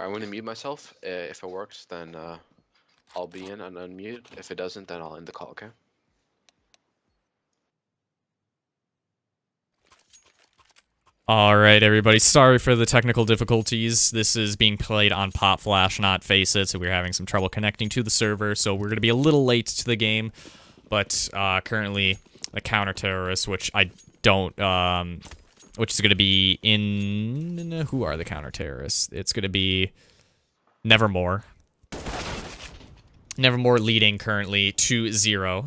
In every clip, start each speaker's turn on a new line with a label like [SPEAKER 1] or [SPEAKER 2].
[SPEAKER 1] I'm going to mute myself. If it works, then I'll be in and unmute. If it doesn't, then I'll end the call, okay?
[SPEAKER 2] All right, everybody. Sorry for the technical difficulties. This is being played on Pop Flash, not Face It, so we're having some trouble connecting to the server. So we're going to be a little late to the game, but currently the counter-terrorists, which I don't, which is going to be in... Who are the counter-terrorists? It's going to be Nevermore. Nevermore leading currently 2-0.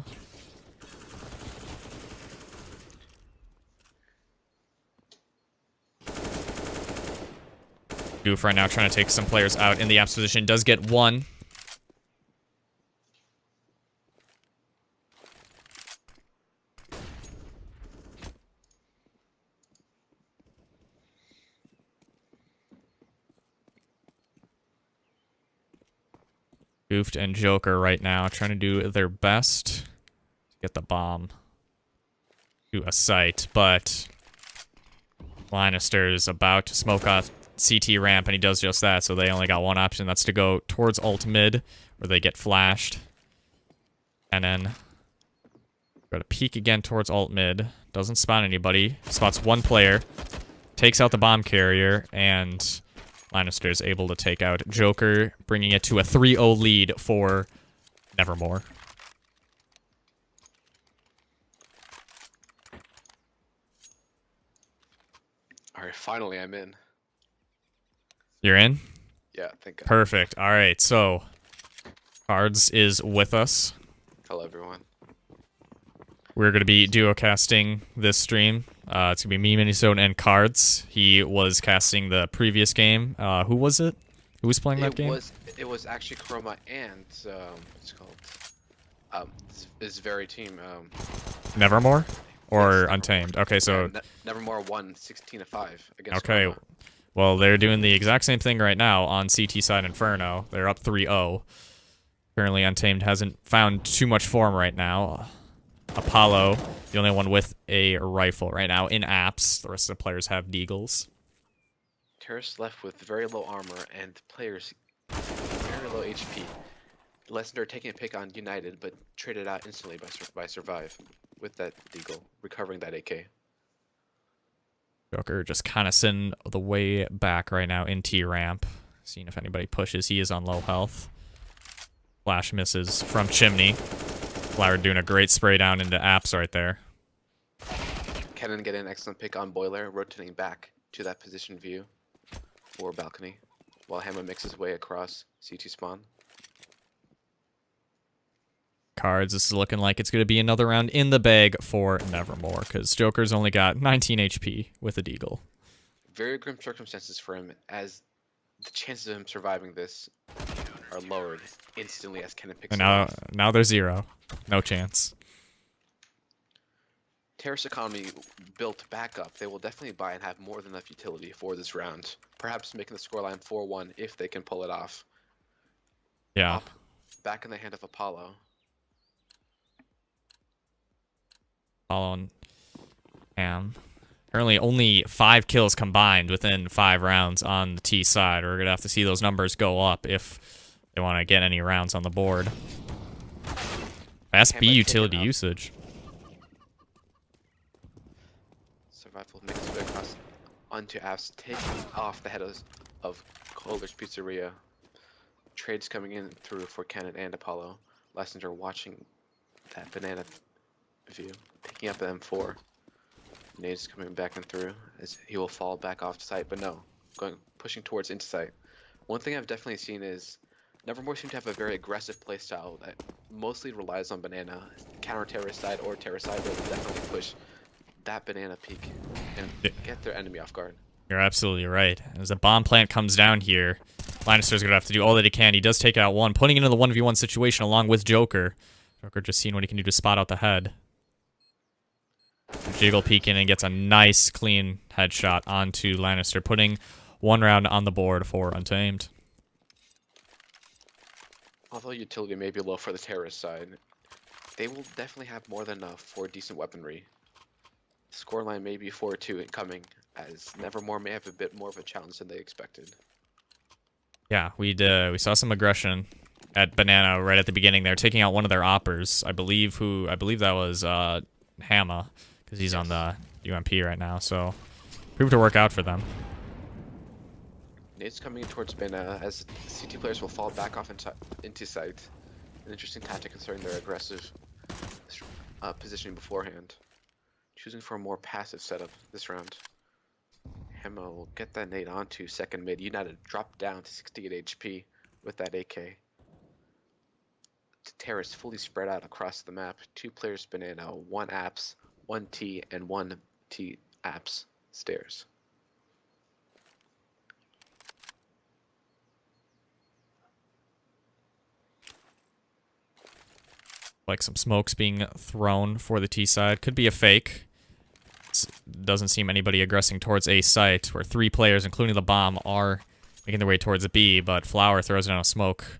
[SPEAKER 2] Goof right now trying to take some players out in the apps position. Does get one. Goofed and Joker right now trying to do their best to get the bomb to a site, but Lannister's about to smoke off CT ramp, and he does just that, so they only got one option. That's to go towards ult mid, where they get flashed. And then go to peek again towards ult mid. Doesn't spawn anybody. Spots one player. Takes out the bomb carrier, and Lannister is able to take out Joker, bringing it to a 3-0 lead for Nevermore.
[SPEAKER 1] Alright, finally I'm in.
[SPEAKER 2] You're in?
[SPEAKER 1] Yeah, thank God.
[SPEAKER 2] Perfect. All right, so Cards is with us.
[SPEAKER 1] Hello, everyone.
[SPEAKER 2] We're going to be duo casting this stream. It's going to be me, Minnesota, and Cards. He was casting the previous game. Who was it? Who was playing that game?
[SPEAKER 1] It was actually Chroma and what's it called? This very team.
[SPEAKER 2] Nevermore or
[SPEAKER 1] yes,
[SPEAKER 2] Untamed.
[SPEAKER 1] Nevermore.
[SPEAKER 2] Okay, so
[SPEAKER 1] yeah, Nevermore won 16-5 against.
[SPEAKER 2] Okay,
[SPEAKER 1] Chroma.
[SPEAKER 2] well they're doing the exact same thing right now on CT side Inferno. They're up 3-0. Currently, Untamed hasn't found too much form right now. Apollo, the only one with a rifle right now in apps. The rest of the players have deagles.
[SPEAKER 1] Terrorists left with very low armor and players very low HP. Lessender taking a pick on United, but traded out instantly by Survive with that deagle, recovering that AK.
[SPEAKER 2] Joker just kind of sitting the way back right now in T-ramp. Seeing if anybody pushes. He is on low health. Flash misses from Chimney. Flower doing a great spray down into apps right there.
[SPEAKER 1] Cannon getting an excellent pick on Boiler, rotating back to that position view or balcony, while Hammer makes his way across CT spawn.
[SPEAKER 2] Cards, this is looking like it's going to be another round in the bag for Nevermore, because Joker's only got 19 HP with a deagle.
[SPEAKER 1] Very grim circumstances for him, as the chances of him surviving this are lowered instantly as Cannon picks
[SPEAKER 2] And
[SPEAKER 1] him off.
[SPEAKER 2] now they're 0. No chance.
[SPEAKER 1] Terrace economy built back up. They will definitely buy and have more than enough utility for this round. Perhaps making the scoreline 4-1 if they can pull it off.
[SPEAKER 2] Yeah.
[SPEAKER 1] Up, back in the hand of Apollo.
[SPEAKER 2] Apollo and Ham. Currently only 5 kills combined within 5 rounds on the T side. We're going to have to see those numbers go up if they want to get any rounds on the board. Fast B utility usage.
[SPEAKER 1] Survival makes its way across onto apps, taking off the head of Kohler's Pizzeria. Trades coming in through for Cannon and Apollo. Lessender watching that banana view, picking up an M4. Nade's coming back and through as he will fall back off site, but no, pushing towards into site. One thing I've definitely seen is Nevermore seem to have a very aggressive playstyle that mostly relies on banana, counter-terrorist side or terrorist side, but will definitely push that banana peak and get their enemy off guard.
[SPEAKER 2] You're absolutely right. As a bomb plant comes down here, Lannister's going to have to do all that he can. He does take out one, putting it into the 1v1 situation along with Joker. Joker just seeing what he can do to spot out the head. Jiggle peeking and gets a nice clean headshot onto Lannister, putting 1 round on the board for Untamed.
[SPEAKER 1] Although utility may be low for the terrorist side, they will definitely have more than enough for decent weaponry. Scoreline may be 4-2 incoming, as Nevermore may have a bit more of a challenge than they expected.
[SPEAKER 2] Yeah, we saw some aggression at Banana right at the beginning. They're taking out one of their oppers. I believe that was Hamma, because he's on the UMP right now. So proved to work out for them.
[SPEAKER 1] Nate's coming in towards Banana as CT players will fall back off into sight. An interesting tactic considering their aggressive positioning beforehand. Choosing for a more passive setup this round. Hema will get that nade onto second mid. United drop down to 68 HP with that AK. Terrace fully spread out across the map. 2 players Banana, 1 apps, 1 T, and 1 T apps stairs.
[SPEAKER 2] Like some smokes being thrown for the T side. Could be a fake. Doesn't seem anybody aggressing towards A site, where 3 players, including the bomb, are making their way towards the B, but Flower throws down a smoke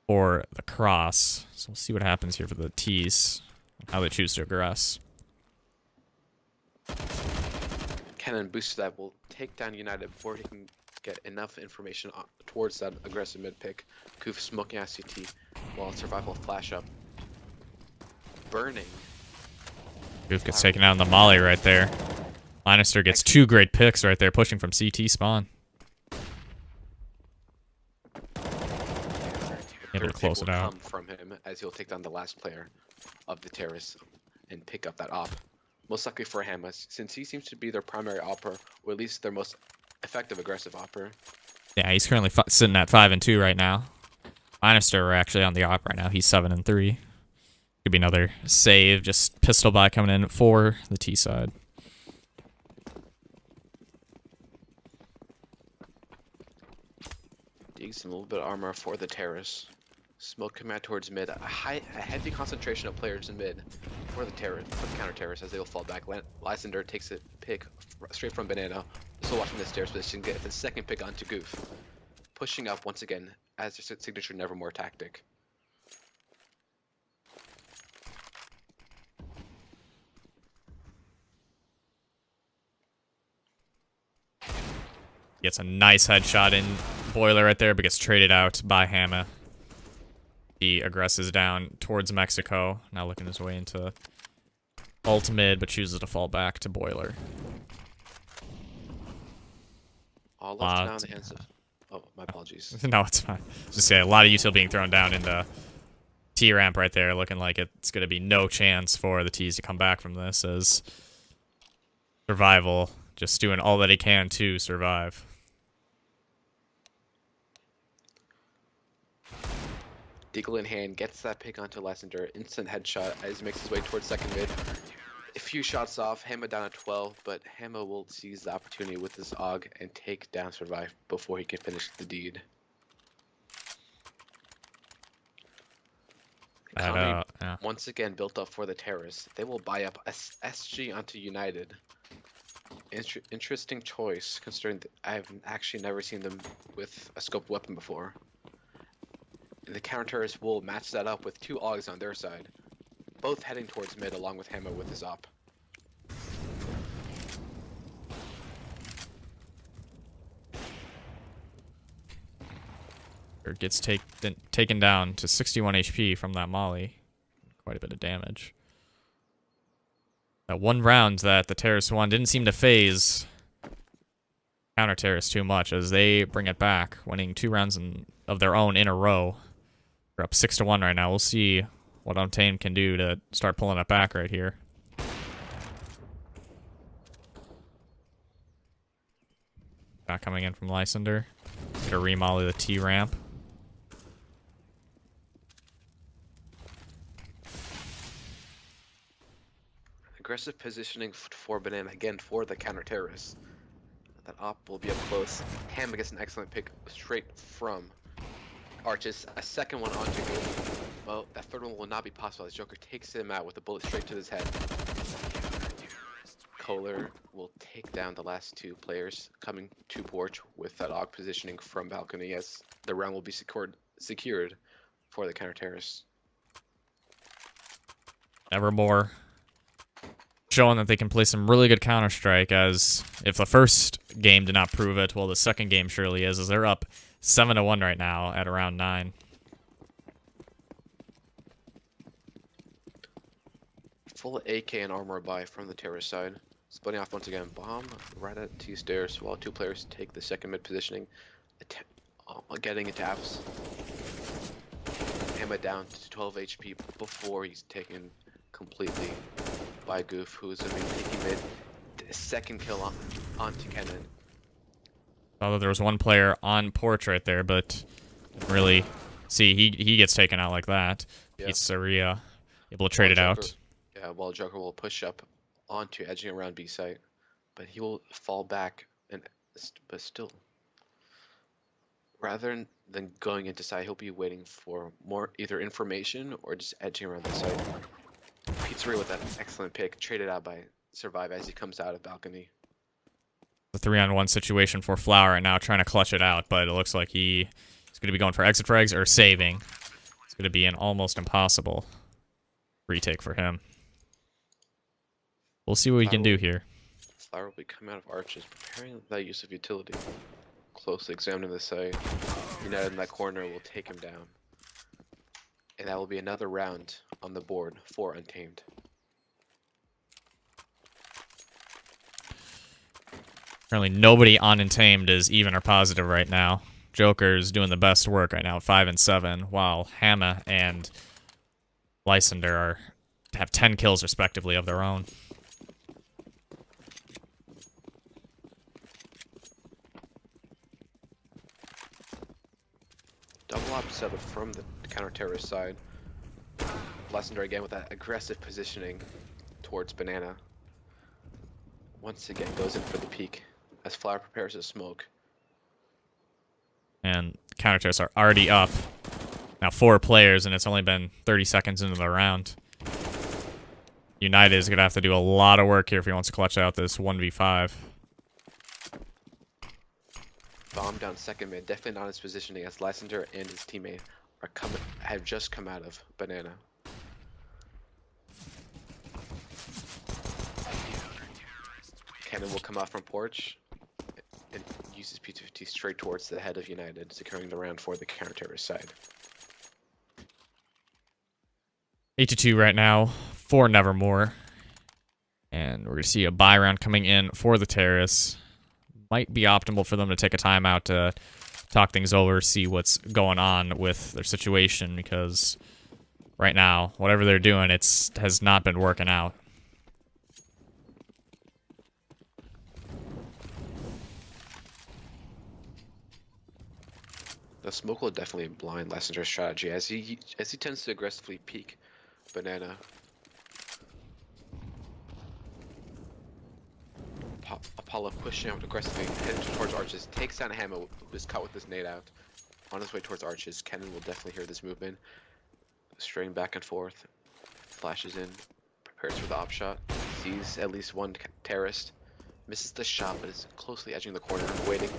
[SPEAKER 2] for the cross. So we'll see what happens here for the T's, and how they choose to aggress.
[SPEAKER 1] Cannon boost that will take down United before he can get enough information towards that aggressive mid pick. Goof smoking at CT while Survival flash up. Burning.
[SPEAKER 2] Goof gets taken out on the molly right there. Lannister gets 2 great picks right there, pushing from CT spawn. Able to close it out.
[SPEAKER 1] Come from him as he'll take down the last player of the terrace and pick up that op. Most likely for Hamas, since he seems to be their primary opper, or at least their most effective aggressive opper.
[SPEAKER 2] Yeah, he's currently sitting at 5-2 right now. Lannister are actually on the op right now. He's 7-3. Could be another save. Just pistol buy coming in for the T side.
[SPEAKER 1] Digs a little bit of armor for the terrace. Smoke coming out towards mid. A heavy concentration of players in mid for the counter terrace as they will fall back. Lysander takes a pick straight from Banana. Still watching the stairs position, get the second pick onto Goof. Pushing up once again as their signature Nevermore tactic.
[SPEAKER 2] Gets a nice headshot in Boiler right there, but gets traded out by Hamma. He aggresses down towards Mexico. Now looking his way into ult mid, but chooses to fall back to Boiler.
[SPEAKER 1] All left now in the hands of... Oh, my apologies.
[SPEAKER 2] No, it's fine. Just say a lot of util being thrown down in the T ramp right there, looking like it's going to be no chance for the T's to come back from this, as Survival just doing all that he can to survive.
[SPEAKER 1] Deagle in hand gets that pick onto Lysander. Instant headshot as he makes his way towards second mid. A few shots off, Hamma down at 12, but Hamma will seize the opportunity with his AUG and take down Survive before he can finish the deed. Economy once again built up for the terrorists. They will buy up SG onto United. Interesting choice, considering that I've actually never seen them with a scoped weapon before. The counter-terrorists will match that up with 2 AUGs on their side, both heading towards mid along with Hamma with his op.
[SPEAKER 2] Gets taken down to 61 HP from that molly. Quite a bit of damage. That one round that the terrorists won didn't seem to phase counter-terrorists too much, as they bring it back, winning 2 rounds of their own in a row. We're up 6-1 right now. We'll see what Untamed can do to start pulling it back right here. Back coming in from Lysander. Gonna remolly the T ramp.
[SPEAKER 1] Aggressive positioning for Banana again for the counter-terrorists. That op will be up close. Hamma gets an excellent pick straight from Arches. A second one onto Goof. Well, that third one will not be possible as Joker takes him out with a bullet straight to his head. Kohler will take down the last 2 players coming to porch with that AUG positioning from balcony as the round will be secured for the counter-terrorists.
[SPEAKER 2] Nevermore showing that they can play some really good Counter-Strike, as if the first game did not prove it, well, the second game surely is, as they're up 7-1 right now at around 9.
[SPEAKER 1] Full AK and armor buy from the terrorist side. Splitting off once again. Bomb right at T stairs while two players take the second mid positioning. Getting into apps. Hammer down to 12 HP before he's taken completely by Goof, who's going to be taking mid. Second kill onto Kennen.
[SPEAKER 2] Although there was one player on porch right there, but didn't really see he gets taken out like that.
[SPEAKER 1] Yeah.
[SPEAKER 2] Pizzeria able to trade it out.
[SPEAKER 1] Yeah, while Joker will push up onto edging around B site, but he will fall back but still, rather than going into side, he'll be waiting for more either information or just edging around the site. Pizzeria with that excellent pick, traded out by Survive as he comes out of balcony.
[SPEAKER 2] The 3-on-1 situation for Flower right now, trying to clutch it out, but it looks like he's going to be going for exit frags or saving. It's going to be an almost impossible retake for him. We'll see what we can do here.
[SPEAKER 1] Flower will be coming out of arches, preparing that use of utility. Closely examining the site. United in that corner will take him down. And that will be another round on the board for Untamed.
[SPEAKER 2] Currently, nobody on Untamed is even or positive right now. Joker's doing the best work right now, 5 and 7, while Hammer and Lysander have 10 kills respectively of their own.
[SPEAKER 1] Double op setup from the counter-terrorist side. Lysander again with that aggressive positioning towards Banana. Once again goes in for the peek as Flower prepares to smoke.
[SPEAKER 2] And counter-terrorists are already up. Now 4 players, and it's only been 30 seconds into the round. United is going to have to do a lot of work here if he wants to clutch out this 1v5.
[SPEAKER 1] Bomb down second mid, definitely not his positioning as Lysander and his teammate have just come out of Banana. Cannon will come out from porch and uses P250 straight towards the head of United, securing the round for the counter-terrorist side.
[SPEAKER 2] 8-2 right now for Nevermore. And we're going to see a buy round coming in for the terrorists. Might be optimal for them to take a timeout to talk things over, see what's going on with their situation, because right now, whatever they're doing, has not been working out.
[SPEAKER 1] The smoke will definitely blind Lysander's strategy as he tends to aggressively peek Banana. Apollo pushing out aggressively, heading towards arches, takes down Hammer, who is caught with his nade out. On his way towards arches, Kennen will definitely hear this movement. Straying back and forth, flashes in, prepares for the op shot, sees at least one terrorist, misses the shot but is closely edging the corner, waiting.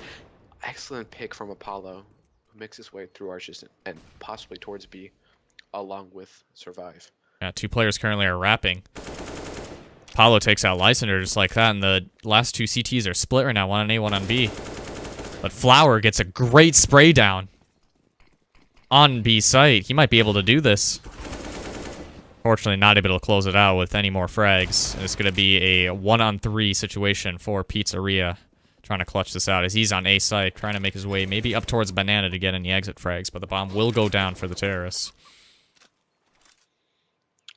[SPEAKER 1] Excellent pick from Apollo, who makes his way through arches and possibly towards B, along with Survive.
[SPEAKER 2] Yeah, 2 players currently are wrapping. Apollo takes out Lysander just like that, and the last 2 CTs are split right now, 1 on A, 1 on B. But Flower gets a great spray down on B site. He might be able to do this. Fortunately, not able to close it out with any more frags. And it's going to be a 1-on-3 situation for Pizzeria, trying to clutch this out as he's on A site, trying to make his way maybe up towards Banana to get any exit frags, but the bomb will go down for the terrorists.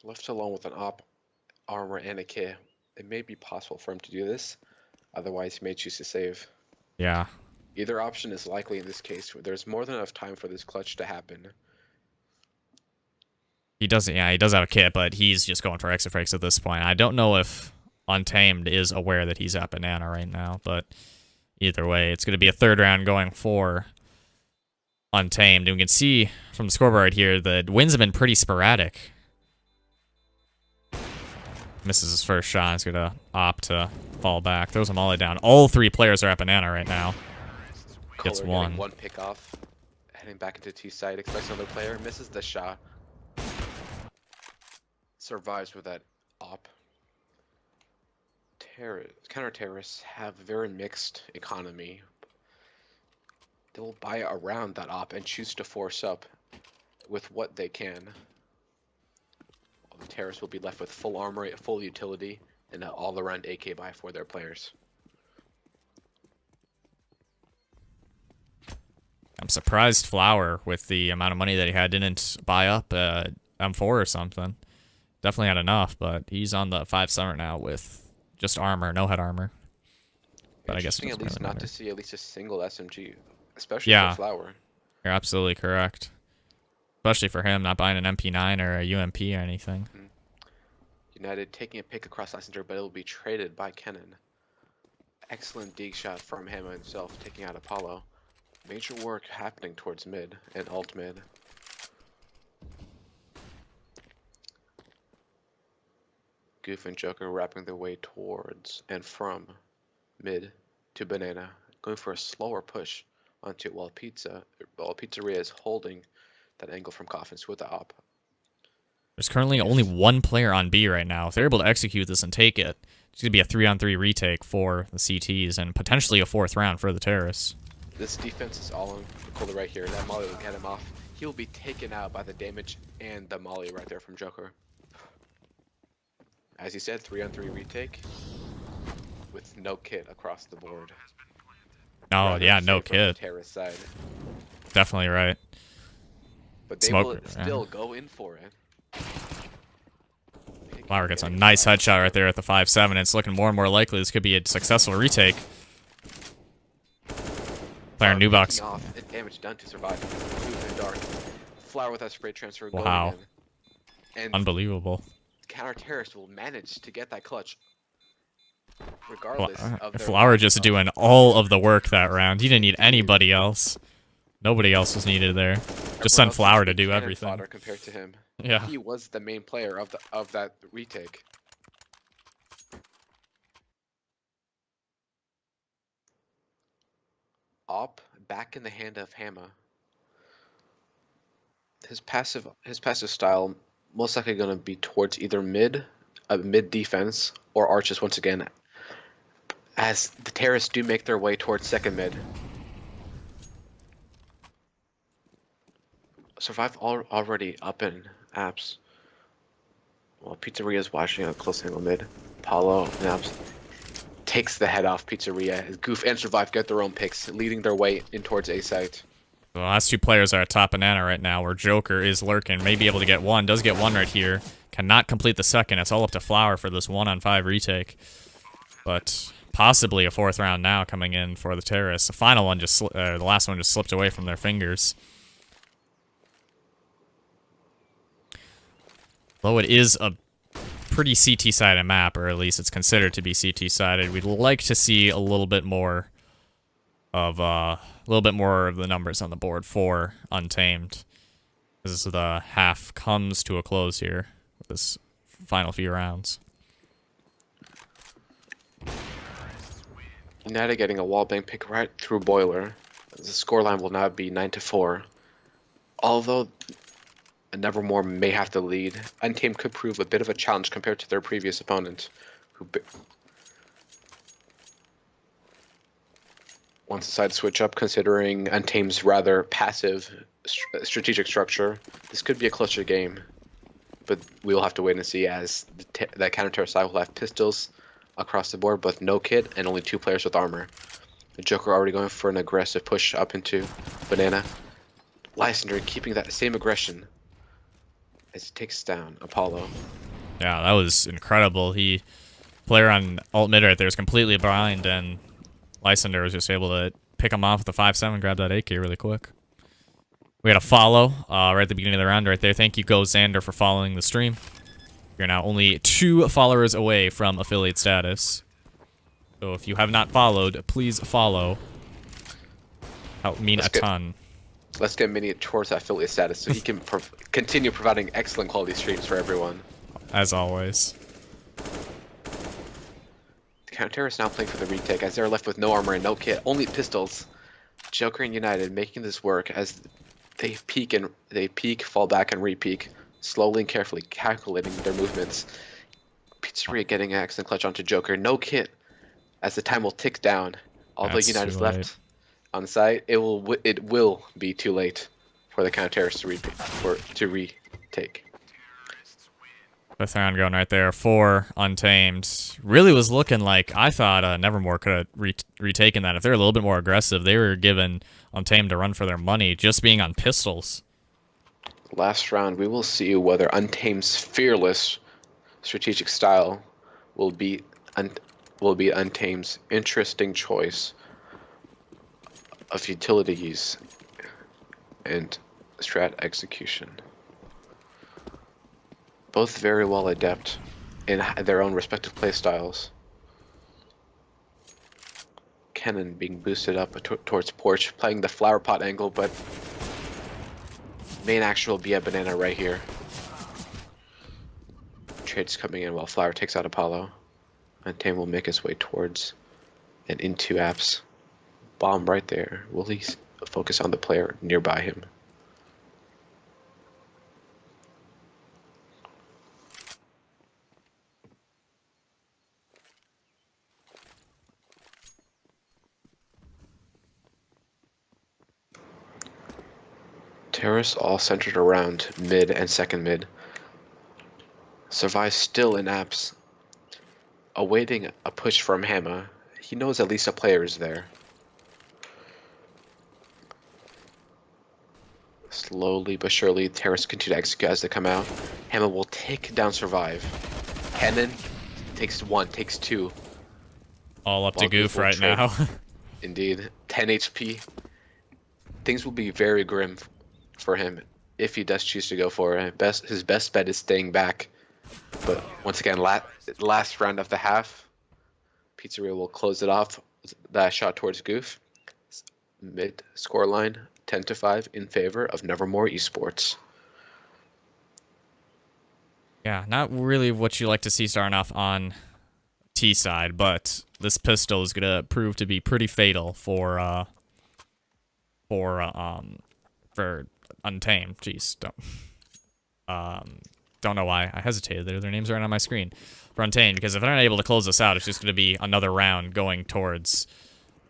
[SPEAKER 1] Left alone with an op, armor, and a K, it may be possible for him to do this. Otherwise, he may choose to save.
[SPEAKER 2] Yeah.
[SPEAKER 1] Either option is likely in this case. There's more than enough time for this clutch to happen.
[SPEAKER 2] He does have a kit, but he's just going for exit frags at this point. I don't know if Untamed is aware that he's at Banana right now, but either way, it's going to be a 3rd round going for Untamed. And we can see from the scoreboard here, the wins have been pretty sporadic. Misses his first shot. He's going to opt to fall back. Throws him all the way down. All 3 players are at Banana right now. Gets one.
[SPEAKER 1] One pick off. Heading back into T side. Expects another player. Misses the shot. Survives with that op. Counter-terrorists have a very mixed economy. They'll buy around that op and choose to force up with what they can. The Terrorists will be left with full armor, full utility, and an all-around AK buy for their players.
[SPEAKER 2] I'm surprised Flower, with the amount of money that he had, didn't buy up M4 or something. Definitely had enough, but he's on the 5-7 now with just armor, no head armor. But I guess
[SPEAKER 1] Interesting,
[SPEAKER 2] it
[SPEAKER 1] at
[SPEAKER 2] doesn't
[SPEAKER 1] least
[SPEAKER 2] really
[SPEAKER 1] not
[SPEAKER 2] matter.
[SPEAKER 1] to see at least a single SMG, especially
[SPEAKER 2] Yeah.
[SPEAKER 1] for Flower.
[SPEAKER 2] You're absolutely correct. Especially for him, not buying an MP9 or a UMP or anything.
[SPEAKER 1] United taking a pick across Lysander, but it will be traded by Kennen. Excellent dig shot from him himself, taking out Apollo. Major work happening towards mid and alt mid. Goof and Joker wrapping their way towards and from mid to Banana, going for a slower push onto it while Pizzeria is holding that angle from Coffins with the op.
[SPEAKER 2] There's currently only one player on B right now. If they're able to execute this and take it, it's going to be a 3-on-3 retake for the CTs and potentially a 4th round for the terrorists.
[SPEAKER 1] This defense is all on Cola right here. That molly will get him off. He'll be taken out by the damage and the molly right there from Joker. As you said, 3-on-3 retake with no kit across the board.
[SPEAKER 2] Oh,
[SPEAKER 1] Rather
[SPEAKER 2] yeah, no
[SPEAKER 1] safe from the
[SPEAKER 2] kit.
[SPEAKER 1] terrorist side.
[SPEAKER 2] Definitely right.
[SPEAKER 1] But they
[SPEAKER 2] Smoke,
[SPEAKER 1] will
[SPEAKER 2] yeah.
[SPEAKER 1] still go in for it.
[SPEAKER 2] Flower gets a nice headshot right there at the 5-7. It's looking more and more likely this could be a successful retake. Player new box.
[SPEAKER 1] Off and damage done to survive. Move in dark. Flower with that spray transfer going
[SPEAKER 2] Wow.
[SPEAKER 1] in. And
[SPEAKER 2] Unbelievable.
[SPEAKER 1] counter-terrorist will manage to get that clutch. Regardless of their
[SPEAKER 2] Flower just doing all of the work that round. He didn't need anybody else. Nobody else was needed there. Just
[SPEAKER 1] Everyone
[SPEAKER 2] send
[SPEAKER 1] else
[SPEAKER 2] Flower
[SPEAKER 1] is
[SPEAKER 2] to do
[SPEAKER 1] cannon
[SPEAKER 2] everything.
[SPEAKER 1] fodder compared to him.
[SPEAKER 2] Yeah.
[SPEAKER 1] He was the main player of that retake. Op back in the hand of Hammer. His passive style most likely going to be towards either mid defense or arches once again, as the terrorists do make their way towards second mid. Survive already up in apps. Well, Pizzeria is watching a close angle mid. Paulo and apps takes the head off Pizzeria. As Goof and Survive get their own picks, leading their way in towards A site.
[SPEAKER 2] The last two players are at top banana right now, where Joker is lurking. May be able to get one. Does get one right here. Cannot complete the second. It's all up to Flower for this 1-on-5 retake. But possibly a 4th round now coming in for the terrorists. The final one the last one just slipped away from their fingers. Though it is a pretty CT-sided map, or at least it's considered to be CT-sided, we'd like to see a little bit more of the numbers on the board for Untamed, as the half comes to a close here with this final few rounds.
[SPEAKER 1] United getting a wallbang pick right through Boiler. The scoreline will now be 9-4. Although Nevermore may have to lead, Untamed could prove a bit of a challenge compared to their previous opponent, who wants a side switch up, considering Untamed's rather passive strategic structure. This could be a closer game, but we'll have to wait and see, as that counter-terror side will have pistols across the board, but no kit and only 2 players with armor. The Joker already going for an aggressive push up into Banana. Lysander keeping that same aggression as he takes down Apollo.
[SPEAKER 2] Yeah, that was incredible. Player on alt mid right there is completely blind, and Lysander was just able to pick him off with the 5-7, grab that AK really quick. We had a follow right at the beginning of the round right there. Thank you, Go Xander, for following the stream. You're now only 2 followers away from affiliate status. So if you have not followed, please follow. Help mean a ton.
[SPEAKER 1] Let's get Mini towards that affiliate status so he can continue providing excellent quality streams for everyone.
[SPEAKER 2] As always.
[SPEAKER 1] The counter is now playing for the retake, as they're left with no armor and no kit, only pistols. Joker and United making this work as they peek, fall back, and re-peek, slowly and carefully calculating their movements. Pizzeria getting an excellent clutch onto Joker, no kit, as the time will tick down. Although
[SPEAKER 2] That's
[SPEAKER 1] United is
[SPEAKER 2] too late.
[SPEAKER 1] left on site, it will be too late for the counter-terrorists to retake.
[SPEAKER 2] Fifth round going right there for Untamed. Really was looking like I thought Nevermore could have retaken that. If they were a little bit more aggressive, they were giving Untamed a run for their money just being on pistols.
[SPEAKER 1] Last round, we will see whether Untamed's fearless strategic style will be Untamed's interesting choice of utilities and strat execution. Both very well adept in their own respective playstyles. Cannon being boosted up towards Porch, playing the flower pot angle, but main action will be a banana right here. Trade's coming in while Flower takes out Apollo. Untamed will make his way towards and into apps. Bomb right there. Will he focus on the player nearby him? Terrorists all centered around mid and second mid. Survive still in apps, awaiting a push from Hammer. He knows at least a player is there. Slowly but surely, terrorists continue to execute as they come out. Hammer will take down Survive. Cannon takes one, takes two.
[SPEAKER 2] All up to Goof right now.
[SPEAKER 1] Indeed. 10 HP. Things will be very grim for him if he does choose to go for it. His best bet is staying back. But once again, last round of the half, Pizzeria will close it off. That shot towards Goof. Mid scoreline 10-5 in favor of Nevermore eSports.
[SPEAKER 2] Yeah, not really what you like to see starting off on T side, but this pistol is gonna prove to be pretty fatal for Untamed. Jeez, don't know why I hesitated there. Their names aren't on my screen. For Untamed, because if they're not able to close this out, it's just going to be another round going towards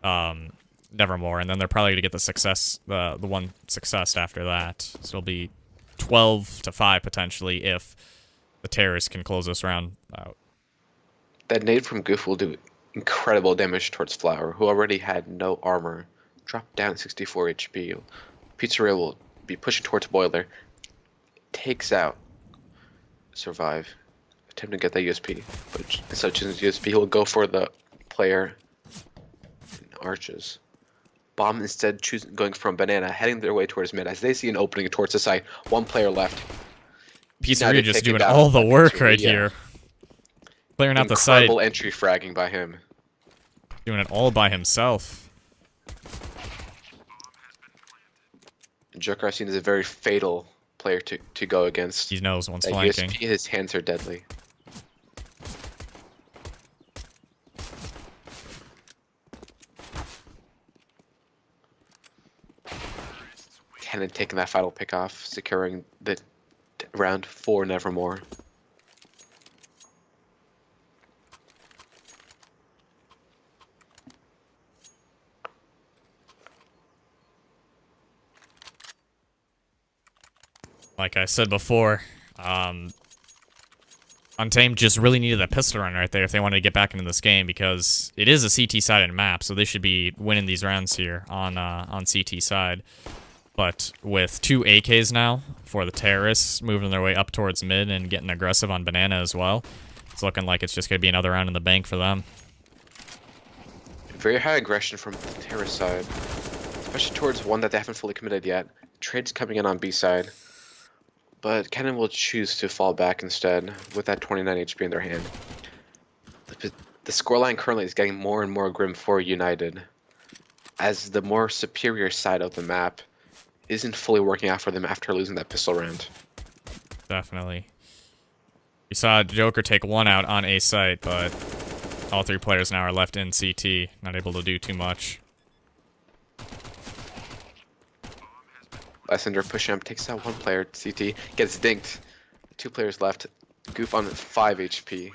[SPEAKER 2] Nevermore, and then they're probably going to get the success, the one success after that. So it'll be 12-5 potentially if the terrorists can close this round out.
[SPEAKER 1] That nade from Goof will do incredible damage towards Flower, who already had no armor. Dropped down 64 HP. Pizzeria will be pushing towards Boiler. Takes out Survive. Attempt to get that USP, but instead of choosing USP, he'll go for the player in Arches. Bomb instead going from Banana, heading their way towards mid as they see an opening towards the side. One player left.
[SPEAKER 2] Pizzeria just doing all the work right here. Clearing out the site.
[SPEAKER 1] Incredible entry fragging by him.
[SPEAKER 2] Doing it all by himself.
[SPEAKER 1] Joker I've seen is a very fatal player to go against.
[SPEAKER 2] He knows once flanking.
[SPEAKER 1] USP, his hands are deadly. Cannon taking that final pick off, securing the round for Nevermore.
[SPEAKER 2] Like I said before, Untamed just really needed that pistol run right there if they wanted to get back into this game, because it is a CT-sided map, so they should be winning these rounds here on CT side. But with 2 AKs now for the terrorists moving their way up towards mid and getting aggressive on Banana as well, it's looking like it's just going to be another round in the bank for them.
[SPEAKER 1] Very high aggression from the terrorist side, especially towards one that they haven't fully committed yet. Trade's coming in on B side. But Cannon will choose to fall back instead with that 29 HP in their hand. The scoreline currently is getting more and more grim for United, as the more superior side of the map isn't fully working out for them after losing that pistol round.
[SPEAKER 2] Definitely. We saw Joker take one out on A site, but all 3 players now are left in CT, not able to do too much.
[SPEAKER 1] Lysander pushing up, takes out one player, CT, gets dinked. 2 players left. Goof on 5 HP.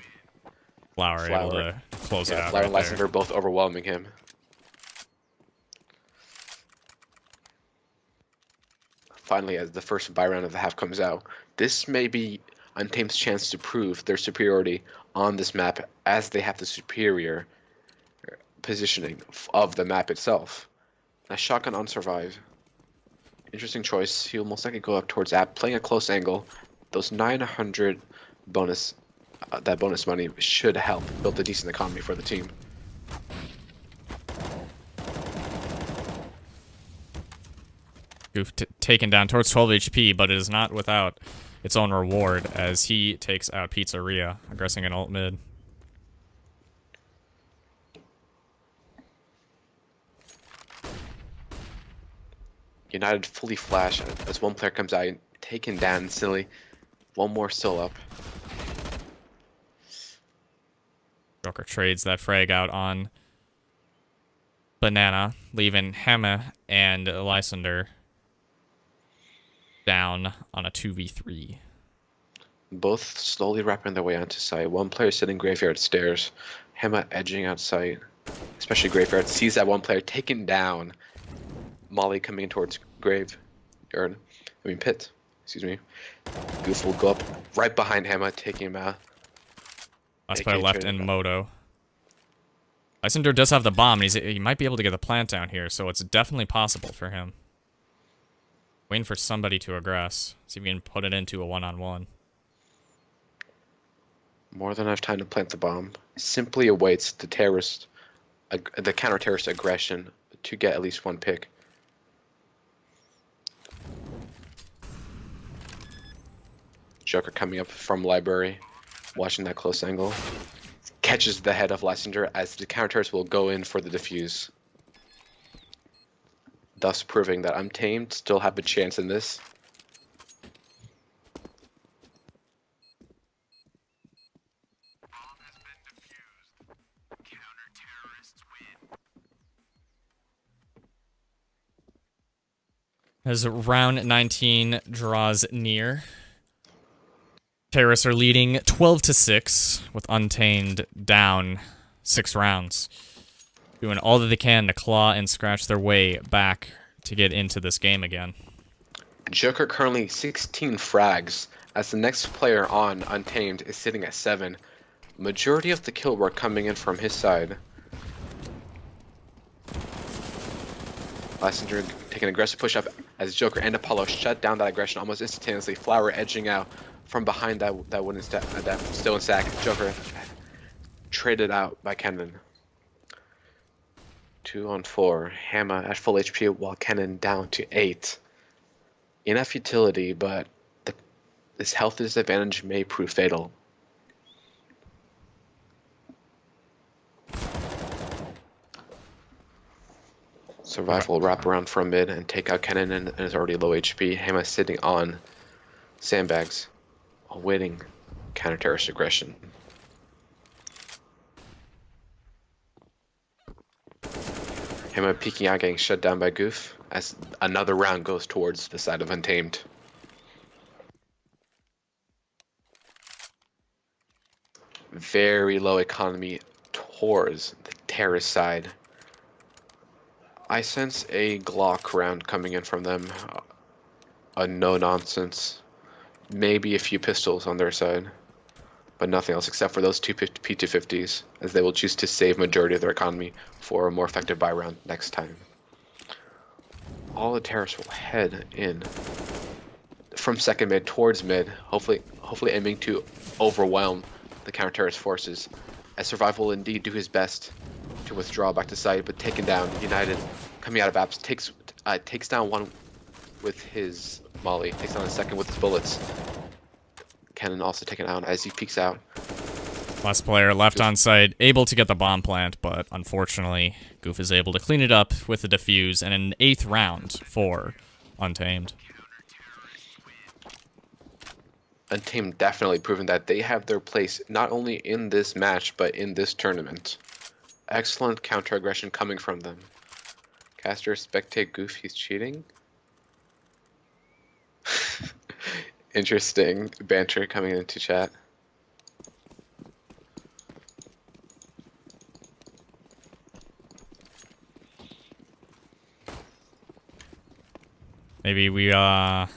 [SPEAKER 2] Flower able to close it out.
[SPEAKER 1] Flower and
[SPEAKER 2] right
[SPEAKER 1] Lysander both overwhelming him. finally, as the first buy round of the half comes out, this may be Untamed's chance to prove their superiority on this map, as they have the superior positioning of the map itself. A shotgun on survive. Interesting choice. He'll most likely go up towards app, playing a close angle. Those 900 bonus, that bonus money should help build a decent economy for the team.
[SPEAKER 2] Goof taken down towards 12 HP, but it is not without its own reward as he takes out Pizzeria, aggressing an ult mid.
[SPEAKER 1] United fully flash as one player comes out, taken down instantly. One more still up.
[SPEAKER 2] Joker trades that frag out on Banana, leaving Hema and Lysander down on a 2v3.
[SPEAKER 1] Both slowly wrapping their way onto site. One player sitting graveyard stairs. Hema edging out site, especially graveyard. Sees that one player taken down. Molly coming in towards pit. Excuse me. Goof will go up right behind Hema, taking him out.
[SPEAKER 2] Last player left in Moto. Lysander does have the bomb, and he might be able to get the plant down here, so it's definitely possible for him. Waiting for somebody to aggress. See if we can put it into a one-on-one.
[SPEAKER 1] More than enough time to plant the bomb. Simply awaits the counter-terrorist aggression to get at least one pick. Joker coming up from library, watching that close angle. Catches the head of Lysander as the counter-terrorist will go in for the defuse. Thus proving that Untamed still have a chance in this.
[SPEAKER 2] As round 19 draws near, terrorists are leading 12-6 with Untamed down 6 rounds, doing all that they can to claw and scratch their way back to get into this game again.
[SPEAKER 1] Joker currently 16 frags, as the next player on Untamed is sitting at 7. Majority of the kill work coming in from his side. Lysander taking an aggressive push up as Joker and Apollo shut down that aggression almost instantaneously. Flower edging out from behind that wooden stack, that stone sack. Joker traded out by Kennen. 2 on 4. Hema at full HP while Kennen down to 8. Enough utility, but this health disadvantage may prove fatal. Survive will wrap around from mid and take out Kennen and is already low HP. Hema sitting on sandbags, awaiting counter-terrorist aggression. Hema peeking out, getting shut down by Goof as another round goes towards the side of Untamed. Very low economy towards the terrorist side. I sense a Glock round coming in from them. A no-nonsense. Maybe a few pistols on their side. But nothing else except for those 2 P250s, as they will choose to save majority of their economy for a more effective buy round next time. All the terrorists will head in from second mid towards mid, hopefully aiming to overwhelm the counter-terrorist forces, as Survival will indeed do his best to withdraw back to site, but taken down. United coming out of apps takes down one with his molly, takes down the second with his bullets. Kennen also taken out as he peeks out.
[SPEAKER 2] Last player left on site, able to get the bomb plant, but unfortunately, Goof is able to clean it up with the defuse and an 8th round for Untamed.
[SPEAKER 1] Untamed definitely proven that they have their place not only in this match, but in this tournament. Excellent counter-aggression coming from them. Caster, spectate Goof, he's cheating. Interesting banter coming into chat.
[SPEAKER 2] Maybe we'll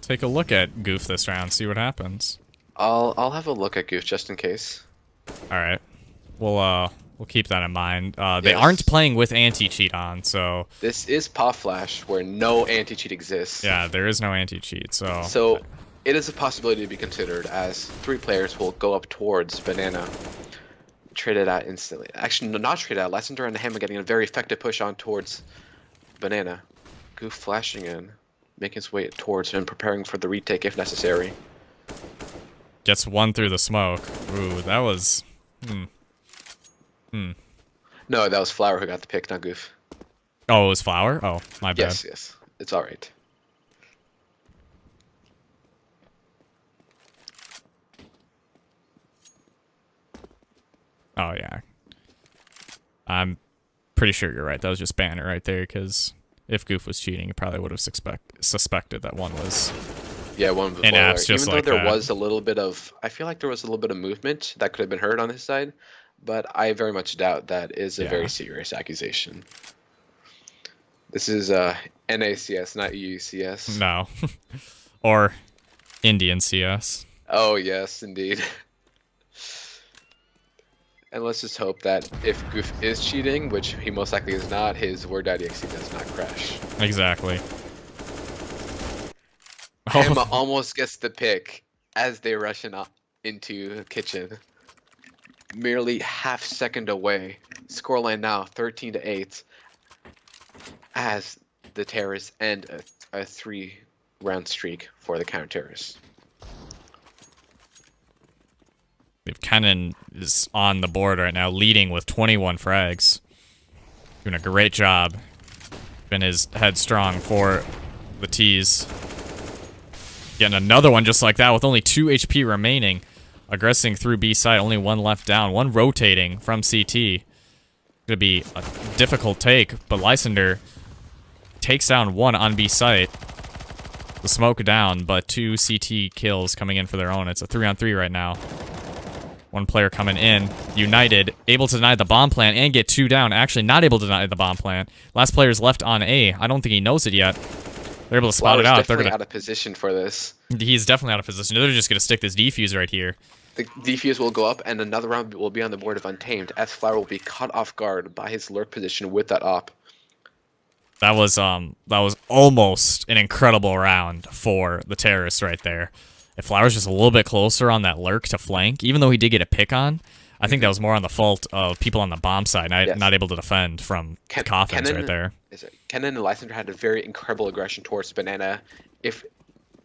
[SPEAKER 2] take a look at Goof this round, see what happens.
[SPEAKER 1] I'll have a look at Goof just in case.
[SPEAKER 2] All right. We'll keep that in mind. They
[SPEAKER 1] Yes.
[SPEAKER 2] aren't playing with anti-cheat on, so
[SPEAKER 1] This is Paw Flash, where no anti-cheat exists.
[SPEAKER 2] yeah, there is no anti-cheat.
[SPEAKER 1] So it is a possibility to be considered, as 3 players will go up towards Banana, traded out instantly. Actually, no, not traded out. Lysander and Hammer getting a very effective push on towards Banana. Goof flashing in, making his way towards him, preparing for the retake if necessary.
[SPEAKER 2] Gets one through the smoke. Ooh, that was.
[SPEAKER 1] No, that was Flower who got the pick, not Goof.
[SPEAKER 2] Oh, it was Flower? Oh, my bad.
[SPEAKER 1] Yes, yes. It's alright.
[SPEAKER 2] Oh, yeah. I'm pretty sure you're right. That was just Banner right there, because if Goof was cheating, he probably would have suspected that one was.
[SPEAKER 1] Yeah, one before.
[SPEAKER 2] And apps just
[SPEAKER 1] Even
[SPEAKER 2] like
[SPEAKER 1] though there
[SPEAKER 2] that.
[SPEAKER 1] was a little bit of, I feel like there was a little bit of movement that could have been heard on his side, but I very much doubt that is a very serious accusation. This is NACS, not EUCS.
[SPEAKER 2] No. Or Indian CS.
[SPEAKER 1] Oh yes, indeed. And let's just hope that if Goof is cheating, which he most likely is not, his Word.exe does not crash.
[SPEAKER 2] Exactly.
[SPEAKER 1] Emma almost gets the pick as they rush into the kitchen. Merely half second away. Scoreline now 13-8 as the terrorists end a 3-round streak for the counter-terrorists.
[SPEAKER 2] Kennen is on the board right now, leading with 21 frags. Doing a great job. Been his headstrong for the T's. Getting another one just like that with only 2 HP remaining. Aggressing through B side, only 1 left down. 1 rotating from CT. Gonna be a difficult take, but Lysander takes down 1 on B site. The smoke down, but 2 CT kills coming in for their own. It's a 3-on-3 right now. 1 player coming in. United, able to deny the bomb plant and get 2 down. Actually, not able to deny the bomb plant. Last player's left on A. I don't think he knows it yet. They're able to spot it out. They're
[SPEAKER 1] definitely out of position for this.
[SPEAKER 2] He's definitely out of position. They're just going to stick this defuse right here.
[SPEAKER 1] The defuse will go up, and another round will be on the board of Untamed, as Flower will be caught off guard by his lurk position with that op.
[SPEAKER 2] That was almost an incredible round for the terrorists right there. If Flower's just a little bit closer on that lurk to flank, even though he did get a pick on, I think that was more on the fault of people on the bomb side, not able to defend from coffins right there.
[SPEAKER 1] Kennen and Lysander had a very incredible aggression towards Banana,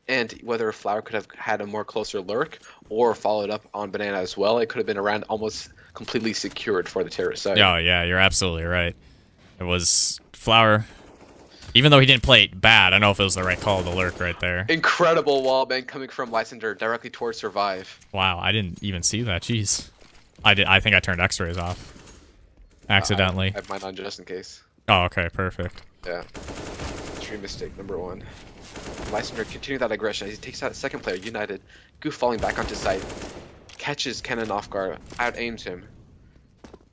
[SPEAKER 1] and whether Flower could have had a more closer lurk or followed up on Banana as well, it could have been a round almost completely secured for the terrorist side.
[SPEAKER 2] Oh, yeah, you're absolutely right. It was Flower. Even though he didn't play it bad, I don't know if it was the right call to lurk right there.
[SPEAKER 1] Incredible wallbang coming from Lysander directly towards Survive.
[SPEAKER 2] Wow, I didn't even see that. Jeez. I think I turned X-rays off. Accidentally.
[SPEAKER 1] I have mine on just in case.
[SPEAKER 2] Oh, okay, perfect.
[SPEAKER 1] Yeah. Extreme mistake, number 1. Lysander continuing that aggression as he takes out second player, United. Goof falling back onto site. Catches Kennen off guard, out-aims him.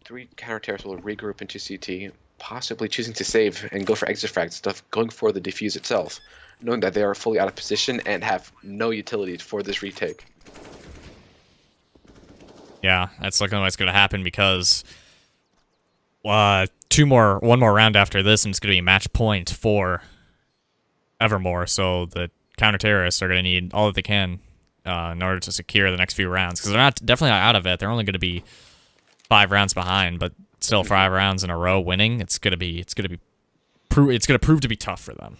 [SPEAKER 1] 3 counter-terrorists will regroup into CT, possibly choosing to save and go for exit frag stuff, going for the defuse itself, knowing that they are fully out of position and have no utility for this retake.
[SPEAKER 2] Yeah, that's looking like it's going to happen because one more round after this, and it's going to be match point for Nevermore. So the counter-terrorists are going to need all that they can in order to secure the next few rounds, because they're definitely not out of it. They're only going to be 5 rounds behind, but still 5 rounds in a row winning. It's going to prove to be tough for them.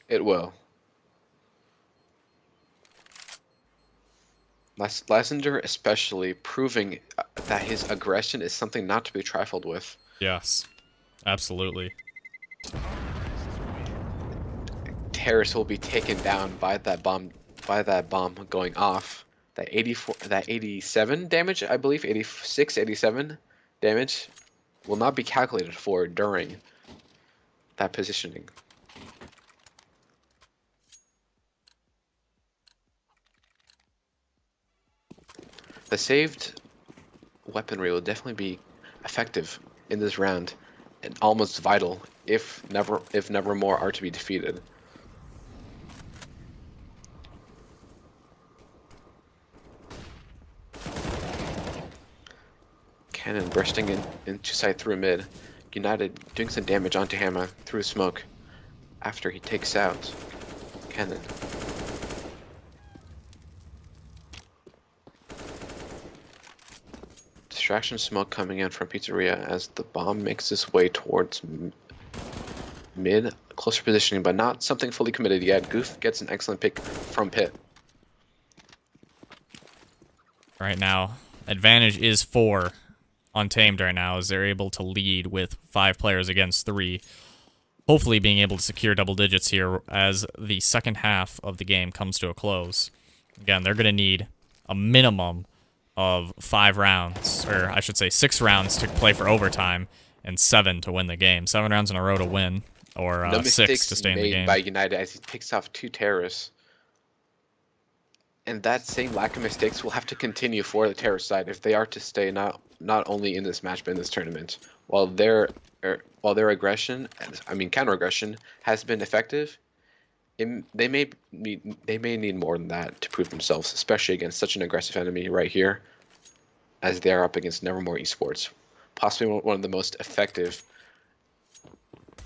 [SPEAKER 1] It will. Lysander especially proving that his aggression is something not to be trifled with.
[SPEAKER 2] Yes, absolutely.
[SPEAKER 1] Terrorists will be taken down by that bomb going off. That 87 damage, I believe, 86, 87 damage will not be calculated for during that positioning. The saved weaponry will definitely be effective in this round and almost vital if Nevermore are to be defeated. Cannon bursting into sight through mid. United doing some damage onto Hammer through smoke after he takes out Cannon. Distraction smoke coming in from Pizzeria as the bomb makes its way towards mid. Closer positioning, but not something fully committed yet. Goof gets an excellent pick from Pit.
[SPEAKER 2] Right now, advantage is for Untamed right now, as they're able to lead with 5 players against 3. Hopefully being able to secure double digits here as the second half of the game comes to a close. Again, they're going to need a minimum of 5 rounds, or I should say 6 rounds to play for overtime, and 7 to win the game. 7 rounds in a row to win, or
[SPEAKER 1] No
[SPEAKER 2] 6 to stay in the game.
[SPEAKER 1] made by United as he picks off 2 terrorists. And that same lack of mistakes will have to continue for the terrorist side if they are to stay not only in this match but in this tournament. While their aggression, counter aggression, has been effective, they may need more than that to prove themselves, especially against such an aggressive enemy right here, as they are up against Nevermore eSports, possibly one of the most effective,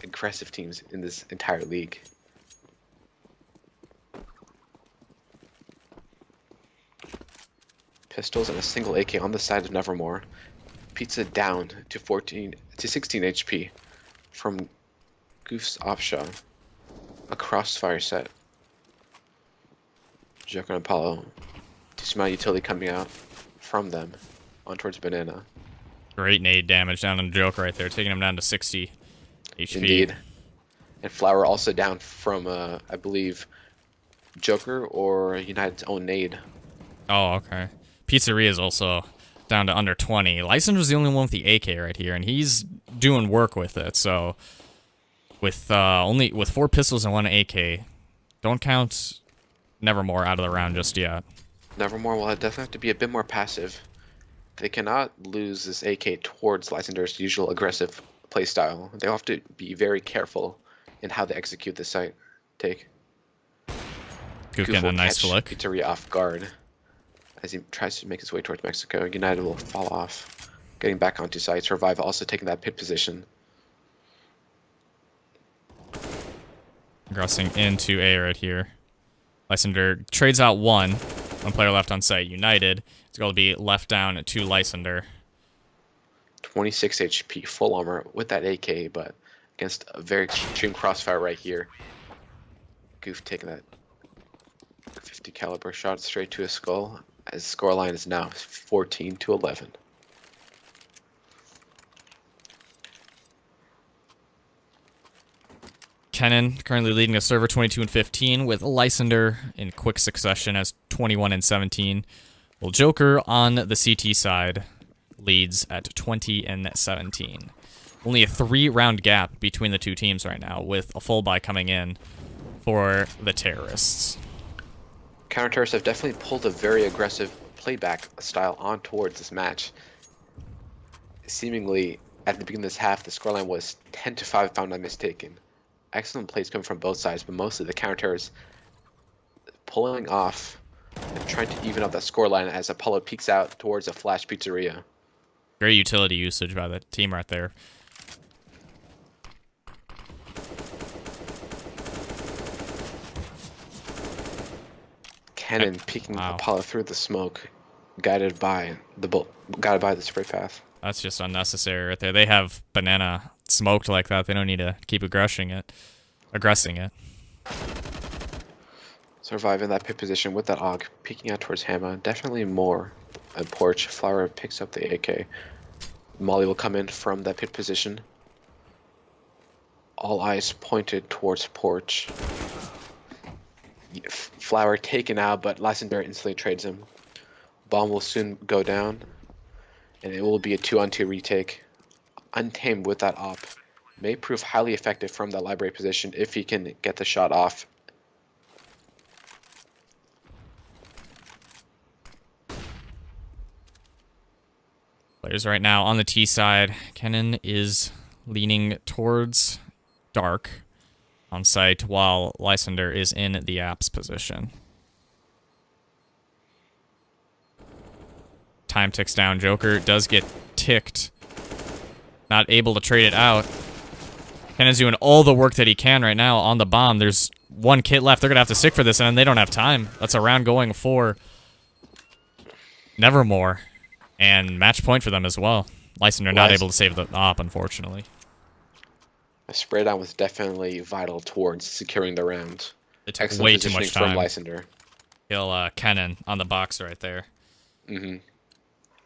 [SPEAKER 1] aggressive teams in this entire league. Pistols and a single AK on the side of Nevermore. Pizza down to 16 HP from Goof's offshot. A crossfire set. Joker and Apollo. Decent amount of utility coming out from them on towards Banana.
[SPEAKER 2] Great nade damage down on the Joker right there, taking him down to 60 HP.
[SPEAKER 1] Indeed. And Flower also down from, I believe, Joker or United's own nade.
[SPEAKER 2] Oh, okay. Pizzeria is also down to under 20. Lysander's the only one with the AK right here, and he's doing work with it. So with 4 pistols and 1 AK, don't count Nevermore out of the round just yet.
[SPEAKER 1] Nevermore will definitely have to be a bit more passive. They cannot lose this AK towards Lysander's usual aggressive playstyle. They'll have to be very careful in how they execute this site take.
[SPEAKER 2] Goof getting a nice flick.
[SPEAKER 1] Pizzeria off guard as he tries to make his way towards Mexico. United will fall off, getting back onto site. Survive also taking that pit position.
[SPEAKER 2] Crossing into A right here. Lysander trades out one player left on site. United is going to be left down to Lysander.
[SPEAKER 1] 26 HP, full armor with that AK, but against a very extreme crossfire right here. Goof taking that 50 caliber shot straight to his skull, as scoreline is now 14-11.
[SPEAKER 2] Kennen currently leading a server 22-15 with Lysander in quick succession as 21-17. Well, Joker on the CT side leads at 20-17. Only a 3-round gap between the two teams right now, with a full buy coming in for the terrorists.
[SPEAKER 1] Counter-terrorists have definitely pulled a very aggressive playback style on towards this match. Seemingly, at the beginning of this half, the scoreline was 10-5 if I'm not mistaken. Excellent plays coming from both sides, but mostly the counter-terrorists pulling off and trying to even up that scoreline as Apollo peeks out towards a flash pizzeria.
[SPEAKER 2] Great utility usage by the team right there.
[SPEAKER 1] Cannon peeking Apollo through the smoke, guided by the spray path.
[SPEAKER 2] That's just unnecessary right there. They have Banana smoked like that. They don't need to keep aggressing it.
[SPEAKER 1] Surviving that pit position with that AUG, peeking out towards Hammer. Definitely more at Porch. Flower picks up the AK. Molly will come in from that pit position. All eyes pointed towards Porch. Flower taken out, but Lysander instantly trades him. Bomb will soon go down, and it will be a 2-on-2 retake. Untamed with that op may prove highly effective from that library position if he can get the shot off.
[SPEAKER 2] Players right now on the T side. Kennen is leaning towards Dark on site, while Lysander is in the apps position. Time ticks down. Joker does get ticked. Not able to trade it out. Kennon's doing all the work that he can right now on the bomb. There's one kit left. They're going to have to stick for this, and they don't have time. That's a round going for Nevermore. And match point for them as well. Lysander not able to save the op, unfortunately.
[SPEAKER 1] A spray down was definitely vital towards securing the round.
[SPEAKER 2] It took way too much time.
[SPEAKER 1] From Lysander.
[SPEAKER 2] Kill Kennan on the box right there.
[SPEAKER 1] Mm-hmm.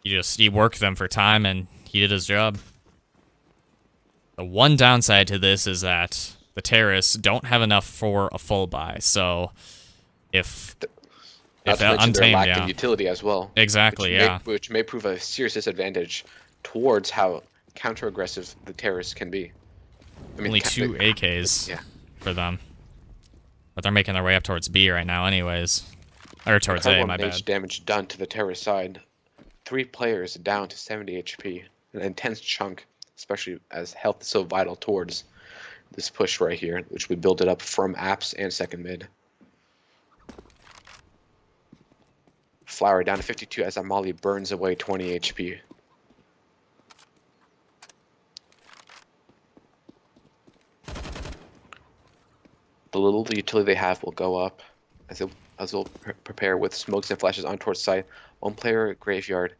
[SPEAKER 2] He worked them for time, and he did his job. The one downside to this is that the terrorists don't have enough for a full buy. So if
[SPEAKER 1] Untamed, lack of utility as well.
[SPEAKER 2] Exactly,
[SPEAKER 1] which may prove a serious disadvantage towards how counter-aggressive the terrorists can be. I mean,
[SPEAKER 2] only 2 AKs for them. But they're making their way up towards B right now anyways. Or towards A, my bad.
[SPEAKER 1] Damage done to the terrorist side. 3 players down to 70 HP. An intense chunk, especially as health is so vital towards this push right here, which we build it up from apps and second mid. Flower down to 52 as Amali burns away 20 HP. The little utility they have will go up as they'll prepare with smokes and flashes on towards site. One player graveyard.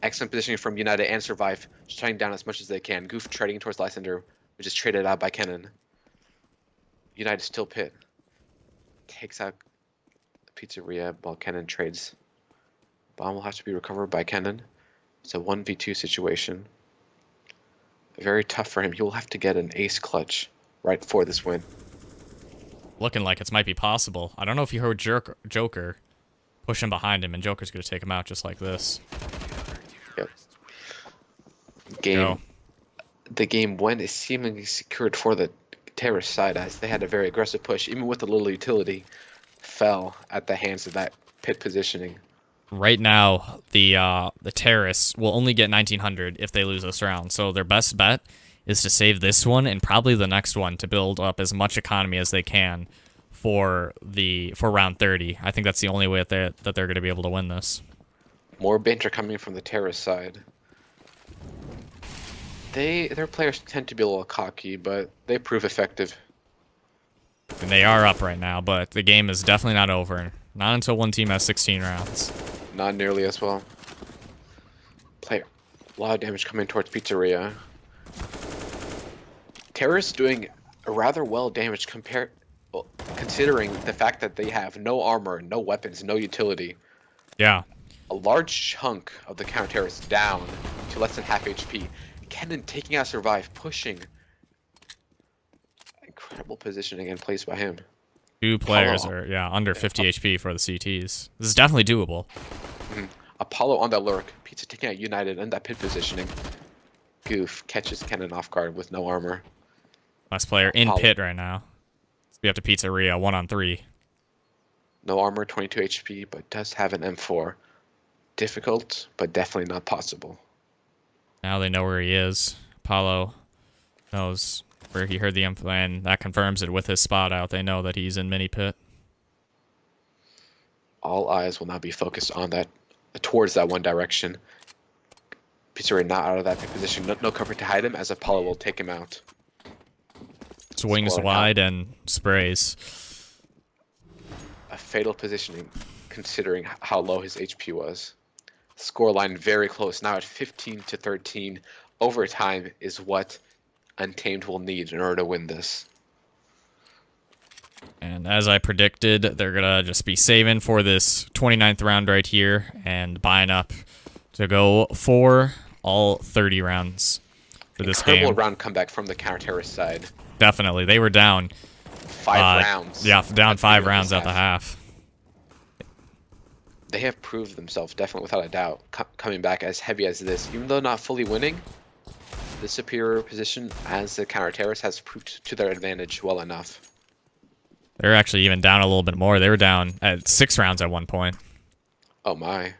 [SPEAKER 1] Excellent positioning from United and Survive, shutting down as much as they can. Goof trading towards Lysander, which is traded out by Kennen. United still pit. Takes out Pizzeria while Kennen trades. Bomb will have to be recovered by Kennen. It's a 1v2 situation. Very tough for him. He will have to get an ace clutch right for this win.
[SPEAKER 2] Looking like it might be possible. I don't know if you heard Joker pushing behind him, and Joker's going to take him out just like this.
[SPEAKER 1] Yep. The game went is seemingly secured for the terrorist side as they had a very aggressive push, even with the little utility, fell at the hands of that pit positioning.
[SPEAKER 2] Right now, the terrorists will only get 1900 if they lose this round. So their best bet is to save this one and probably the next one to build up as much economy as they can for round 30. I think that's the only way that they're going to be able to win this.
[SPEAKER 1] More banter coming from the terrorist side. Their players tend to be a little cocky, but they prove effective.
[SPEAKER 2] And they are up right now, but the game is definitely not over. Not until one team has 16 rounds.
[SPEAKER 1] Not nearly as well. A lot of damage coming towards Pizzeria. Terrorists doing a rather well damage considering the fact that they have no armor, no weapons, no utility.
[SPEAKER 2] Yeah.
[SPEAKER 1] A large chunk of the counter-terrorists down to less than half HP. Kennen taking out Survive, pushing. Incredible positioning and plays by him.
[SPEAKER 2] 2 players are under 50 HP for the CTs. This is definitely doable.
[SPEAKER 1] Apollo on that lurk. Pizza taking out United in that pit positioning. Goof catches Kennen off guard with no armor.
[SPEAKER 2] Last player in pit right now. We have to Pizzeria 1-on-3.
[SPEAKER 1] No armor, 22 HP, but does have an M4. Difficult, but definitely not possible.
[SPEAKER 2] Now they know where he is. Apollo knows where he heard the info, and that confirms it with his spot out. They know that he's in mini pit.
[SPEAKER 1] All eyes will now be focused on that, towards that one direction. Pizzeria not out of that position. No cover to hide him, as Apollo will take him out.
[SPEAKER 2] Swings wide and sprays.
[SPEAKER 1] A fatal positioning, considering how low his HP was. Scoreline very close, now at 15-13. Overtime is what Untamed will need in order to win this.
[SPEAKER 2] And as I predicted, they're going to just be saving for this 29th round right here and buying up to go for all 30 rounds for this game.
[SPEAKER 1] Incredible round comeback from the counter-terrorist side.
[SPEAKER 2] Definitely. They were down
[SPEAKER 1] 5 rounds.
[SPEAKER 2] Yeah, down 5 rounds at the half.
[SPEAKER 1] They have proved themselves, definitely without a doubt, coming back as heavy as this. Even though not fully winning, the superior position as the counter-terrorist has proved to their advantage well enough.
[SPEAKER 2] They're actually even down a little bit more. They were down at 6 rounds at one point.
[SPEAKER 1] Oh my.